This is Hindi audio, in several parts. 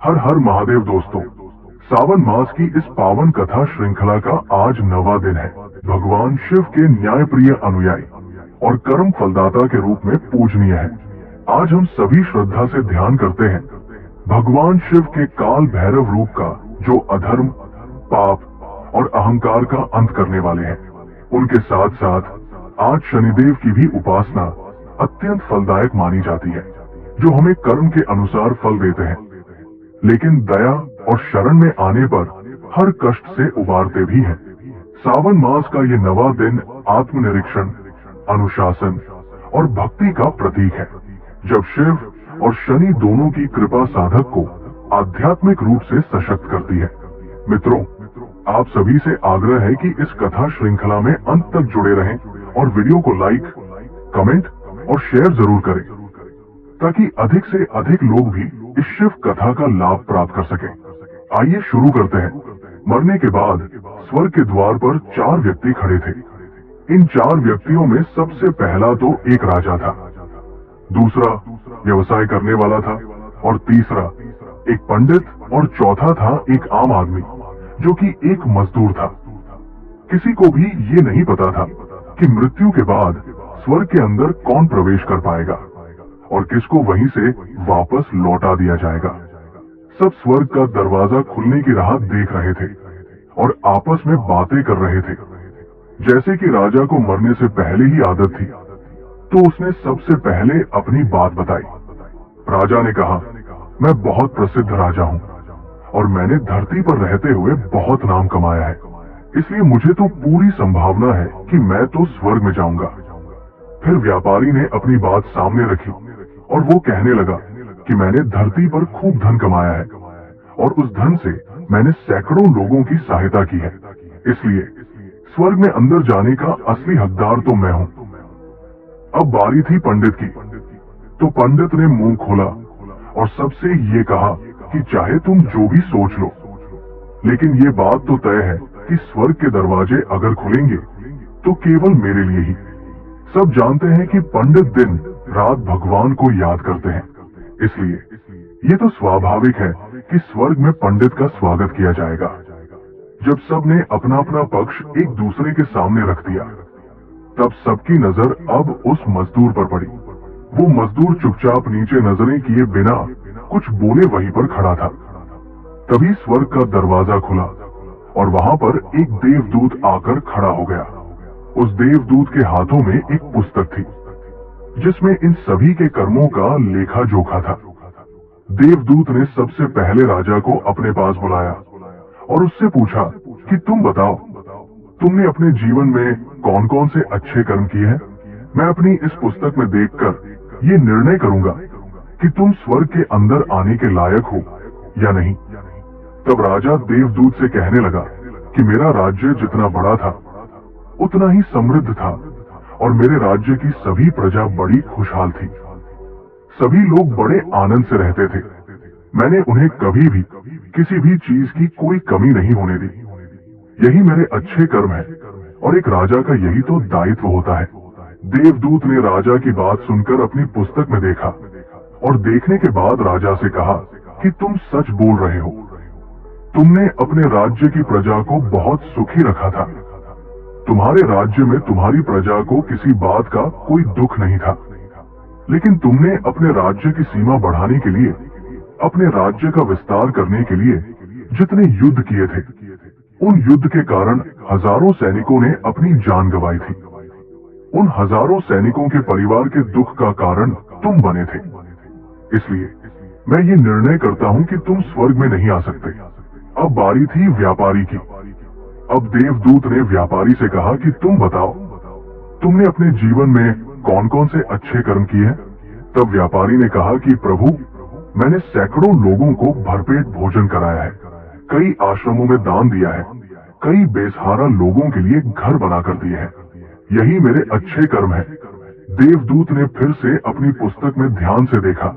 हर हर महादेव दोस्तों, सावन मास की इस पावन कथा श्रृंखला का आज 9वां दिन है। भगवान शिव के न्यायप्रिय अनुयायी और कर्म फलदाता के रूप में पूजनीय है। आज हम सभी श्रद्धा से ध्यान करते हैं भगवान शिव के काल भैरव रूप का, जो अधर्म, पाप और अहंकार का अंत करने वाले हैं। उनके साथ साथ आज शनिदेव की भी उपासना अत्यंत फलदायक मानी जाती है, जो हमें कर्म के अनुसार फल देते हैं, लेकिन दया और शरण में आने पर हर कष्ट से उबारते भी हैं। सावन मास का ये 9वां दिन आत्मनिरीक्षण, अनुशासन और भक्ति का प्रतीक है, जब शिव और शनि दोनों की कृपा साधक को आध्यात्मिक रूप से सशक्त करती है। मित्रों, आप सभी से आग्रह है कि इस कथा श्रृंखला में अंत तक जुड़े रहें और वीडियो को लाइक, कमेंट और शेयर जरूर करें, ताकि अधिक से अधिक लोग भी इस शिव कथा का लाभ प्राप्त कर सकें। आइए शुरू करते हैं। मरने के बाद स्वर्ग के द्वार पर 4 व्यक्ति खड़े थे। इन 4 व्यक्तियों में सबसे पहला तो एक राजा था, दूसरा व्यवसाय करने वाला था, और तीसरा एक पंडित, और चौथा था एक आम आदमी जो कि एक मजदूर था। किसी को भी ये नहीं पता था कि मृत्यु के बाद स्वर्ग के अंदर कौन प्रवेश कर पाएगा और किसको वहीं से वापस लौटा दिया जाएगा। सब स्वर्ग का दरवाजा खुलने की राह देख रहे थे और आपस में बातें कर रहे थे। जैसे कि राजा को मरने से पहले ही आदत थी, तो उसने सबसे पहले अपनी बात बताई। राजा ने कहा, मैं बहुत प्रसिद्ध राजा हूँ और मैंने धरती पर रहते हुए बहुत नाम कमाया है, इसलिए मुझे तो पूरी संभावना है कि मैं तो स्वर्ग में जाऊंगा। फिर व्यापारी ने अपनी बात सामने रखी और वो कहने लगा कि मैंने धरती पर खूब धन कमाया है और उस धन से मैंने सैकड़ों लोगों की सहायता की है, इसलिए स्वर्ग में अंदर जाने का असली हकदार तो मैं हूँ। अब बारी थी पंडित की, तो पंडित ने मुंह खोला और सबसे ये कहा कि चाहे तुम जो भी सोच लो, लेकिन ये बात तो तय है कि स्वर्ग के दरवाजे अगर खुलेंगे तो केवल मेरे लिए ही। सब जानते हैं कि पंडित दिन रात भगवान को याद करते हैं, इसलिए ये तो स्वाभाविक है कि स्वर्ग में पंडित का स्वागत किया जाएगा। जब सब ने अपना अपना पक्ष एक दूसरे के सामने रख दिया, तब सबकी नजर अब उस मजदूर पर पड़ी। वो मजदूर चुपचाप नीचे नजरें किए बिना कुछ बोले वहीं पर खड़ा था। तभी स्वर्ग का दरवाजा खुला और वहां पर एक देवदूत आकर खड़ा हो गया। उस देवदूत के हाथों में एक पुस्तक थी, जिसमें इन सभी के कर्मों का लेखा जोखा था। देवदूत ने सबसे पहले राजा को अपने पास बुलाया और उससे पूछा कि तुम बताओ, तुमने अपने जीवन में कौन कौन से अच्छे कर्म किए हैं। मैं अपनी इस पुस्तक में देखकर ये निर्णय करूंगा कि तुम स्वर्ग के अंदर आने के लायक हो या नहीं। तब राजा देवदूत से कहने लगा कि मेरा राज्य जितना बड़ा था उतना ही समृद्ध था और मेरे राज्य की सभी प्रजा बड़ी खुशहाल थी। सभी लोग बड़े आनंद से रहते थे। मैंने उन्हें कभी भी किसी भी चीज की कोई कमी नहीं होने दी। यही मेरे अच्छे कर्म है और एक राजा का यही तो दायित्व होता है। देवदूत ने राजा की बात सुनकर अपनी पुस्तक में देखा और देखने के बाद राजा से कहा कि तुम सच बोल रहे हो। तुमने अपने राज्य की प्रजा को बहुत सुखी रखा था। तुम्हारे राज्य में तुम्हारी प्रजा को किसी बात का कोई दुख नहीं था, लेकिन तुमने अपने राज्य की सीमा बढ़ाने के लिए, अपने राज्य का विस्तार करने के लिए जितने युद्ध किए थे, उन युद्ध के कारण हजारों सैनिकों ने अपनी जान गंवाई थी। उन हजारों सैनिकों के परिवार के दुख का कारण तुम बने थे। इसलिए मैं ये निर्णय करता हूँ कि तुम स्वर्ग में नहीं आ सकते। अब बारी थी व्यापारी की। अब देवदूत ने व्यापारी से कहा कि तुम बताओ, तुमने अपने जीवन में कौन कौन से अच्छे कर्म किए हैं। तब व्यापारी ने कहा कि प्रभु, मैंने सैकड़ों लोगों को भरपेट भोजन कराया है, कई आश्रमों में दान दिया है, कई बेसहारा लोगों के लिए घर बनाकर दिए हैं। यही मेरे अच्छे कर्म है। देवदूत ने फिर से अपनी पुस्तक में ध्यान से देखा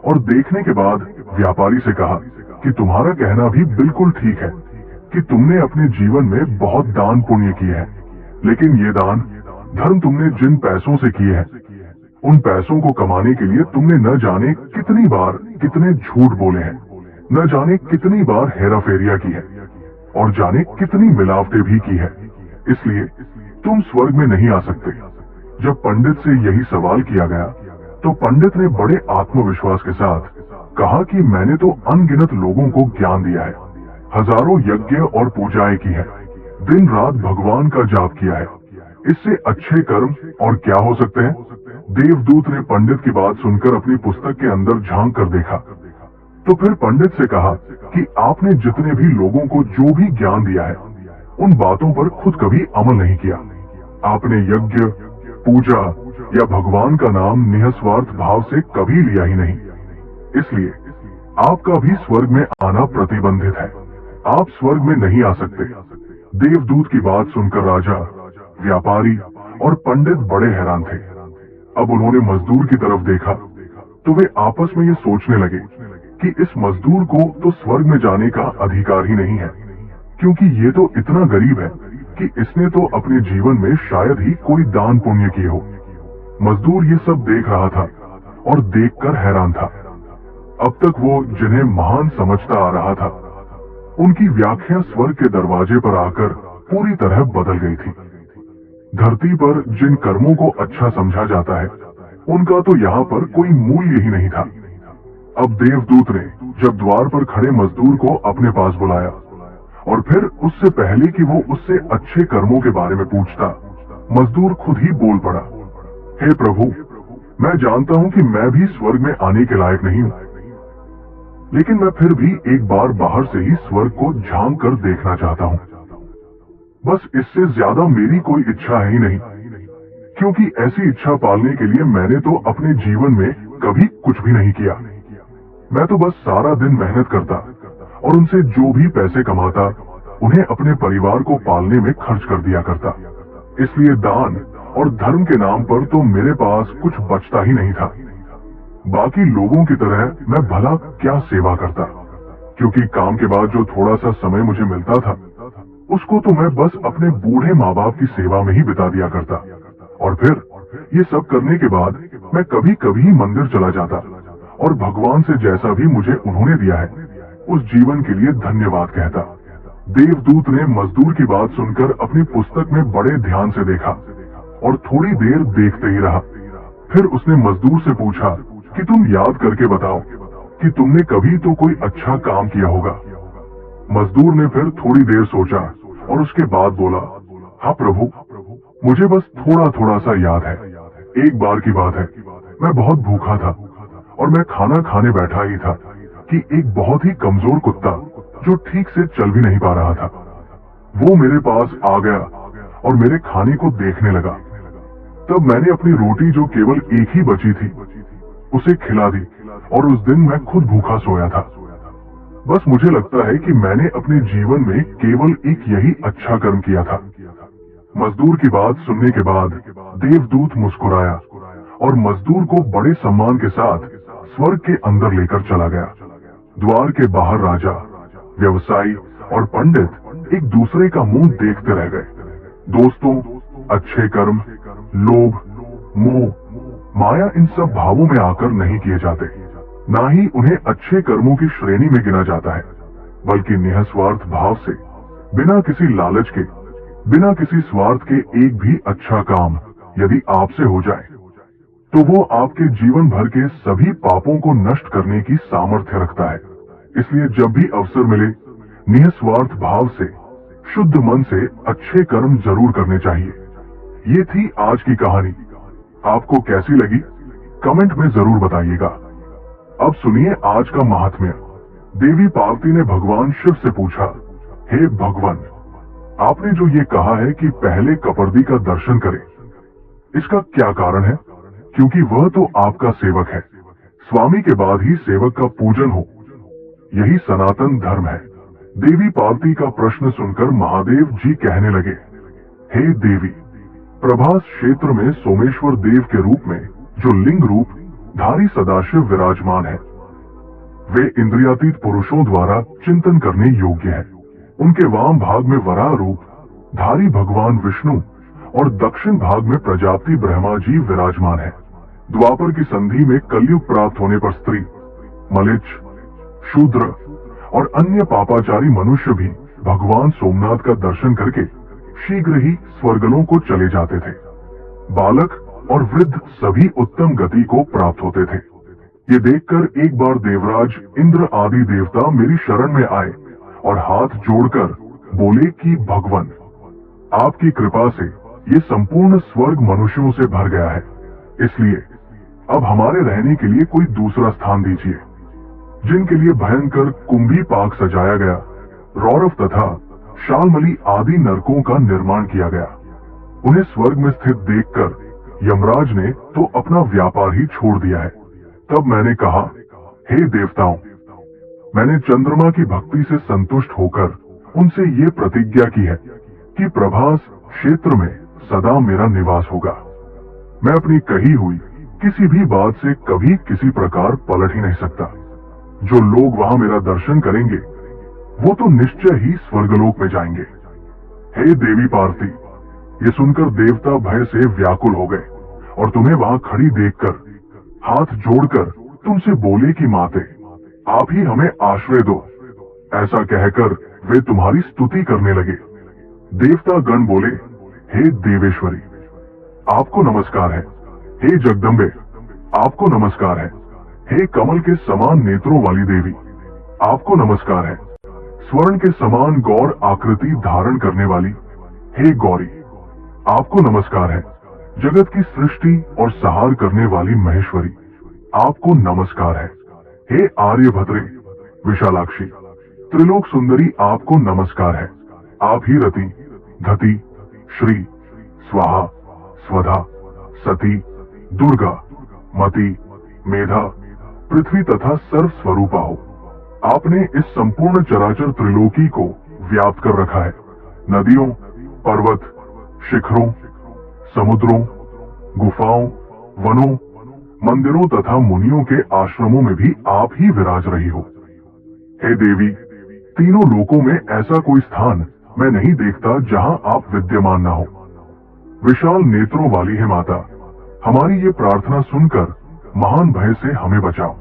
और देखने के बाद व्यापारी से कहा कि तुम्हारा कहना भी बिल्कुल ठीक है कि तुमने अपने जीवन में बहुत दान पुण्य किए हैं, लेकिन ये दान धर्म तुमने जिन पैसों से किए हैं, उन पैसों को कमाने के लिए तुमने न जाने कितनी बार कितने झूठ बोले हैं। न जाने कितनी बार हेराफेरिया की है और जाने कितनी मिलावटें भी की है, इसलिए तुम स्वर्ग में नहीं आ सकते। जब पंडित से यही सवाल किया गया तो पंडित ने बड़े आत्मविश्वास के साथ कहा कि मैंने तो अनगिनत लोगों को ज्ञान दिया है, हजारों यज्ञ और पूजाएं की है, दिन रात भगवान का जाप किया है, इससे अच्छे कर्म और क्या हो सकते हैं? देवदूत ने पंडित की बात सुनकर अपनी पुस्तक के अंदर झांक कर देखा, तो फिर पंडित से कहा कि आपने जितने भी लोगों को जो भी ज्ञान दिया है, उन बातों पर खुद कभी अमल नहीं किया। आपने यज्ञ, पूजा या भगवान का नाम निःस्वार्थ भाव से कभी लिया ही नहीं, इसलिए आपका भी स्वर्ग में आना प्रतिबंधित है। आप स्वर्ग में नहीं आ सकते। देवदूत की बात सुनकर राजा, व्यापारी और पंडित बड़े हैरान थे। अब उन्होंने मजदूर की तरफ देखा तो वे आपस में ये सोचने लगे कि इस मजदूर को तो स्वर्ग में जाने का अधिकार ही नहीं है, क्योंकि ये तो इतना गरीब है कि इसने तो अपने जीवन में शायद ही कोई दान पुण्य किए हो। मजदूर ये सब देख रहा था और देखकर हैरान था। अब तक वो जिन्हें महान समझता आ रहा था, उनकी व्याख्या स्वर्ग के दरवाजे पर आकर पूरी तरह बदल गई थी। धरती पर जिन कर्मों को अच्छा समझा जाता है, उनका तो यहाँ पर कोई मूल्य ही नहीं था। अब देवदूत ने जब द्वार पर खड़े मजदूर को अपने पास बुलाया और फिर उससे पहले कि वो उससे अच्छे कर्मों के बारे में पूछता, मजदूर खुद ही बोल पड़ा, हे प्रभु, मैं जानता हूँ कि मैं भी स्वर्ग में आने के लायक नहीं हूँ, लेकिन मैं फिर भी एक बार बाहर से ही स्वर्ग को झांक कर देखना चाहता हूँ। बस इससे ज्यादा मेरी कोई इच्छा है ही नहीं, क्योंकि ऐसी इच्छा पालने के लिए मैंने तो अपने जीवन में कभी कुछ भी नहीं किया। मैं तो बस सारा दिन मेहनत करता और उनसे जो भी पैसे कमाता उन्हें अपने परिवार को पालने में खर्च कर दिया करता। इसलिए दान और धर्म के नाम पर तो मेरे पास कुछ बचता ही नहीं था। बाकी लोगों की तरह मैं भला क्या सेवा करता, क्योंकि काम के बाद जो थोड़ा सा समय मुझे मिलता था उसको तो मैं बस अपने बूढ़े माँ बाप की सेवा में ही बिता दिया करता। और फिर ये सब करने के बाद मैं कभी कभी मंदिर चला जाता और भगवान से जैसा भी मुझे उन्होंने दिया है उस जीवन के लिए धन्यवाद कहता। देवदूत ने मजदूर की बात सुनकर अपनी पुस्तक में बड़े ध्यान से देखा और थोड़ी देर देखते ही रहा। फिर उसने मजदूर से पूछा कि तुम याद करके बताओ कि तुमने कभी तो कोई अच्छा काम किया होगा। मजदूर ने फिर थोड़ी देर सोचा और उसके बाद बोला, हाँ प्रभु, मुझे बस थोड़ा थोड़ा सा याद है। एक बार की बात है, मैं बहुत भूखा था और मैं खाना खाने बैठा ही था कि एक बहुत ही कमजोर कुत्ता जो ठीक से चल भी नहीं पा रहा था, वो मेरे पास आ गया और मेरे खाने को देखने लगा। तब मैंने अपनी रोटी जो केवल एक ही बची थी उसे खिला दी और उस दिन मैं खुद भूखा सोया था। बस मुझे लगता है कि मैंने अपने जीवन में केवल एक यही अच्छा कर्म किया था। मजदूर की बात सुनने के बाद देवदूत मुस्कुराया और मजदूर को बड़े सम्मान के साथ स्वर्ग के अंदर लेकर चला गया। द्वार के बाहर राजा, व्यवसायी और पंडित एक दूसरे का मुंह देखते रह गए। दोस्तों, अच्छे कर्म, लोभ, मोह, माया इन सब भावों में आकर नहीं किए जाते, ना ही उन्हें अच्छे कर्मों की श्रेणी में गिना जाता है, बल्कि निःस्वार्थ भाव से, बिना किसी लालच के, बिना किसी स्वार्थ के एक भी अच्छा काम यदि आपसे हो जाए तो वो आपके जीवन भर के सभी पापों को नष्ट करने की सामर्थ्य रखता है। इसलिए जब भी अवसर मिले, निःस्वार्थ भाव से, शुद्ध मन से अच्छे कर्म जरूर करने चाहिए। ये थी आज की कहानी। आपको कैसी लगी कमेंट में जरूर बताइएगा। अब सुनिए आज का महात्म्य। देवी पार्वती ने भगवान शिव से पूछा, हे भगवान, आपने जो ये कहा है कि पहले कपर्दी का दर्शन करें, इसका क्या कारण है? क्योंकि वह तो आपका सेवक है। स्वामी के बाद ही सेवक का पूजन हो, यही सनातन धर्म है। देवी पार्वती का प्रश्न सुनकर महादेव जी कहने लगे, हे देवी, प्रभास क्षेत्र में सोमेश्वर देव के रूप में जो लिंग रूप धारी सदाशिव विराजमान है, वे इंद्रियातीत पुरुषों द्वारा चिंतन करने योग्य है। उनके वाम भाग में वराह रूप धारी भगवान विष्णु और दक्षिण भाग में प्रजापति ब्रह्मा जी विराजमान है। द्वापर की संधि में कलयुग प्राप्त होने पर स्त्री, मलिच्छ, शूद्र और अन्य पापाचारी मनुष्य भी भगवान सोमनाथ का दर्शन करके शीघ्र ही स्वर्गलोक को चले जाते थे। बालक और वृद्ध सभी उत्तम गति को प्राप्त होते थे। ये देखकर एक बार देवराज इंद्र आदि देवता मेरी शरण में आए और हाथ जोड़कर बोले कि भगवान, आपकी कृपा से ये संपूर्ण स्वर्ग मनुष्यों से भर गया है, इसलिए अब हमारे रहने के लिए कोई दूसरा स्थान दीजिए। जिनके लिए भयंकर कुंभी पाक सजाया गया, रौरव तथा शालमली आदि नरकों का निर्माण किया गया, उन्हें स्वर्ग में स्थित देखकर यमराज ने तो अपना व्यापार ही छोड़ दिया है। तब मैंने कहा, हे देवताओं, मैंने चंद्रमा की भक्ति से संतुष्ट होकर उनसे ये प्रतिज्ञा की है कि प्रभास क्षेत्र में सदा मेरा निवास होगा। मैं अपनी कही हुई किसी भी बात से कभी किसी प्रकार पलट ही नहीं सकता। जो लोग वहां मेरा दर्शन करेंगे वो तो निश्चय ही स्वर्गलोक में जाएंगे। हे देवी पार्वती, ये सुनकर देवता भय से व्याकुल हो गए और तुम्हें वहां खड़ी देखकर हाथ जोड़कर तुमसे बोले कि माते, आप ही हमें आश्रय दो। ऐसा कहकर वे तुम्हारी स्तुति करने लगे। देवता गण बोले, हे देवेश्वरी, आपको नमस्कार है। हे जगदम्बे, आपको नमस्कार है। हे कमल के समान नेत्रों वाली देवी, आपको नमस्कार है। स्वर्ण के समान गौर आकृति धारण करने वाली हे गौरी, आपको नमस्कार है। जगत की सृष्टि और सहार करने वाली महेश्वरी, आपको नमस्कार है। हे आर्यभद्रे, विशालाक्षी, त्रिलोक सुंदरी, आपको नमस्कार है। आप ही रति, धति, श्री, स्वाहा, स्वधा, सती, दुर्गा, मति, मेधा, पृथ्वी तथा सर्व स्वरूपा हो। आपने इस संपूर्ण चराचर त्रिलोकी को व्याप्त कर रखा है। नदियों, पर्वत, शिखरों, समुद्रों, गुफाओं, वनों, मंदिरों तथा मुनियों के आश्रमों में भी आप ही विराज रही हो। हे देवी, तीनों लोकों में ऐसा कोई स्थान मैं नहीं देखता जहां आप विद्यमान ना हो। विशाल नेत्रों वाली है माता, हमारी ये प्रार्थना सुनकर महान भय से हमें बचाओ।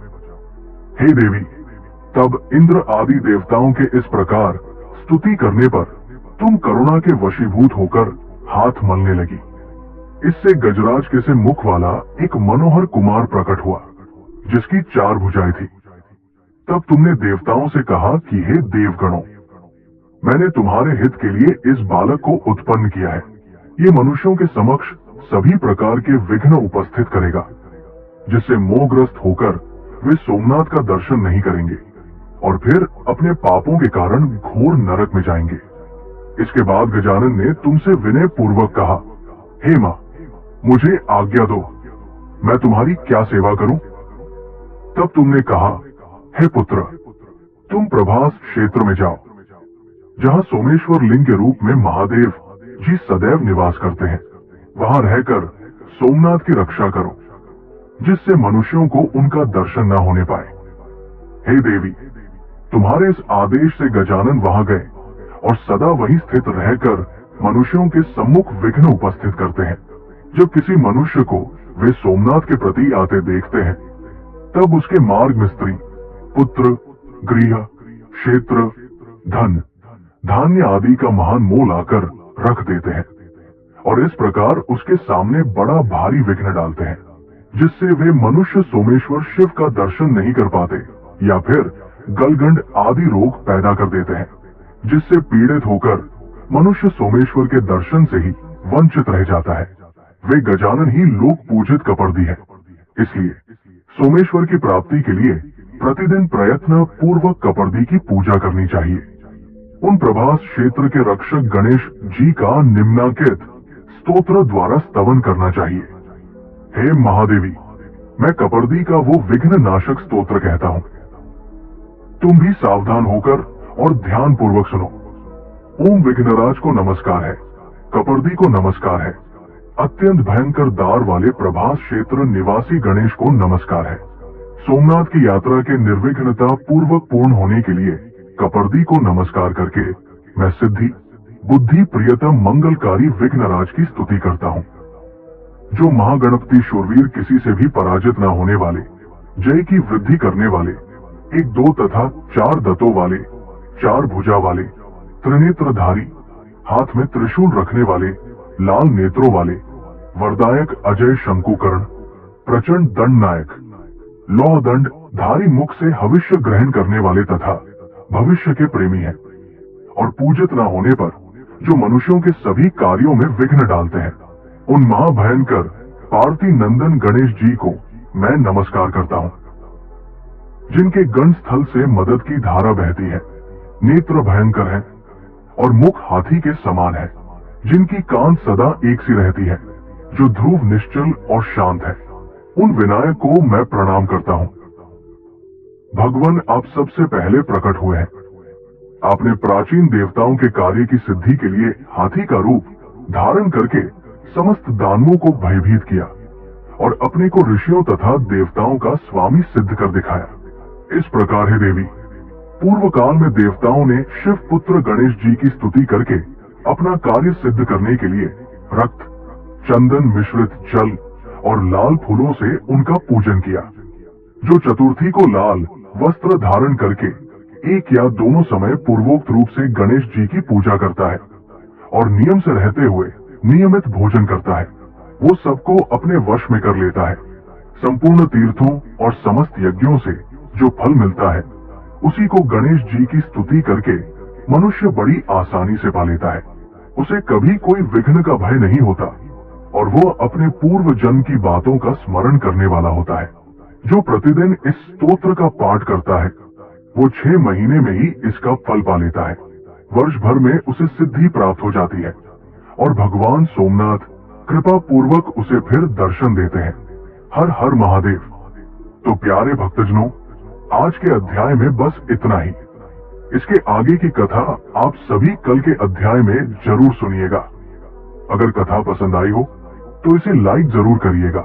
हे देवी, तब इंद्र आदि देवताओं के इस प्रकार स्तुति करने पर तुम करुणा के वशीभूत होकर हाथ मलने लगी। इससे गजराज के से मुख वाला एक मनोहर कुमार प्रकट हुआ, जिसकी 4 भुजाएं थी। तब तुमने देवताओं से कहा कि हे देवगणों, मैंने तुम्हारे हित के लिए इस बालक को उत्पन्न किया है। ये मनुष्यों के समक्ष सभी प्रकार के विघ्न उपस्थित करेगा, जिससे मोहग्रस्त होकर वे सोमनाथ का दर्शन नहीं करेंगे और फिर अपने पापों के कारण घोर नरक में जाएंगे। इसके बाद गजानन ने तुमसे विनय पूर्वक कहा, हे मां, मुझे आज्ञा दो, मैं तुम्हारी क्या सेवा करूं? तब तुमने कहा, हे पुत्र, तुम प्रभास क्षेत्र में जाओ, जहां सोमेश्वर लिंग के रूप में महादेव जी सदैव निवास करते हैं। वहां रहकर सोमनाथ की रक्षा करो, जिससे मनुष्यों को उनका दर्शन न होने पाए। हे देवी, तुम्हारे इस आदेश से गजानन वहां गए और सदा वहीं स्थित रहकर मनुष्यों के सम्मुख विघ्न उपस्थित करते हैं। जब किसी मनुष्य को वे सोमनाथ के प्रति आते देखते हैं, तब उसके मार्ग में स्त्री, पुत्र, गृह, क्षेत्र, धन, धान्य आदि का महान मोल आकर रख देते हैं और इस प्रकार उसके सामने बड़ा भारी विघ्न डालते हैं, जिससे वे मनुष्य सोमेश्वर शिव का दर्शन नहीं कर पाते या फिर गलगंड आदि रोग पैदा कर देते हैं, जिससे पीड़ित होकर मनुष्य सोमेश्वर के दर्शन से ही वंचित रह जाता है। वे गजानन ही लोक पूजित कपर्दी है। इसलिए सोमेश्वर की प्राप्ति के लिए प्रतिदिन प्रयत्न पूर्वक कपर्दी की पूजा करनी चाहिए। उन प्रभास क्षेत्र के रक्षक गणेश जी का निम्नांकित स्तोत्र द्वारा स्तवन करना चाहिए। हे महादेवी, मैं कपर्दी का वो विघ्न नाशक स्तोत्र कहता हूं। तुम भी सावधान होकर और ध्यान पूर्वक सुनो। ओम विघ्नराज को नमस्कार है, कपर्दी को नमस्कार है, अत्यंत भयंकर दार वाले प्रभास क्षेत्र निवासी गणेश को नमस्कार है। सोमनाथ की यात्रा के निर्विघ्नता पूर्वक पूर्ण होने के लिए कपर्दी को नमस्कार करके मैं सिद्धि, बुद्धि, प्रियतम, मंगलकारी विघ्नराज की स्तुति करता हूं। जो महागणपति शूरवीर, किसी से भी पराजित न होने वाले, जय की वृद्धि करने वाले, एक 2 तथा 4 दंतों वाले, 4 भुजा वाले, त्रिनेत्रधारी, हाथ में त्रिशूल रखने वाले, लाल नेत्रों वाले, वरदायक अजय शंकुकर्ण, प्रचंड दंड नायक, लौह दंड धारी मुख से हविष्य ग्रहण करने वाले तथा भविष्य के प्रेमी हैं, और पूजित न होने पर जो मनुष्यों के सभी कार्यों में विघ्न डालते हैं, उन महाभयंकर पार्थी नंदन गणेश जी को मैं नमस्कार करता हूं, जिनके गण स्थल से मदद की धारा बहती है, नेत्र भयंकर हैं और मुख हाथी के समान है, जिनकी कान सदा एक सी रहती है, जो ध्रुव निश्चल और शांत है, उन विनायक को मैं प्रणाम करता हूं। भगवान आप सबसे पहले प्रकट हुए हैं। आपने प्राचीन देवताओं के कार्य की सिद्धि के लिए हाथी का रूप धारण करके समस्त दानवों को भयभीत किया और अपने को ऋषियों तथा देवताओं का स्वामी सिद्ध कर दिखाया। इस प्रकार है देवी, पूर्व काल में देवताओं ने शिव पुत्र गणेश जी की स्तुति करके अपना कार्य सिद्ध करने के लिए रक्त, चंदन मिश्रित जल और लाल फूलों से उनका पूजन किया। जो चतुर्थी को लाल वस्त्र धारण करके एक या दोनों समय पूर्वोक्त रूप से गणेश जी की पूजा करता है और नियम से रहते हुए नियमित भोजन करता है, वो सबको अपने वश में कर लेता है। संपूर्ण तीर्थों और समस्त यज्ञों से जो फल मिलता है, उसी को गणेश जी की स्तुति करके मनुष्य बड़ी आसानी से पा लेता है। उसे कभी कोई विघ्न का भय नहीं होता और वो अपने पूर्व जन्म की बातों का स्मरण करने वाला होता है। जो प्रतिदिन इस स्तोत्र का पाठ करता है, वो 6 महीने में ही इसका फल पा लेता है। वर्ष भर में उसे सिद्धि प्राप्त हो जाती है और भगवान सोमनाथ कृपा पूर्वक उसे फिर दर्शन देते हैं। हर हर महादेव। तो प्यारे भक्तजनों, आज के अध्याय में बस इतना ही। इसके आगे की कथा आप सभी कल के अध्याय में जरूर सुनिएगा। अगर कथा पसंद आई हो तो इसे लाइक जरूर करिएगा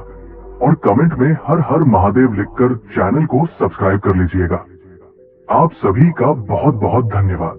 और कमेंट में हर हर महादेव लिखकर चैनल को सब्सक्राइब कर लीजिएगा। आप सभी का बहुत बहुत धन्यवाद।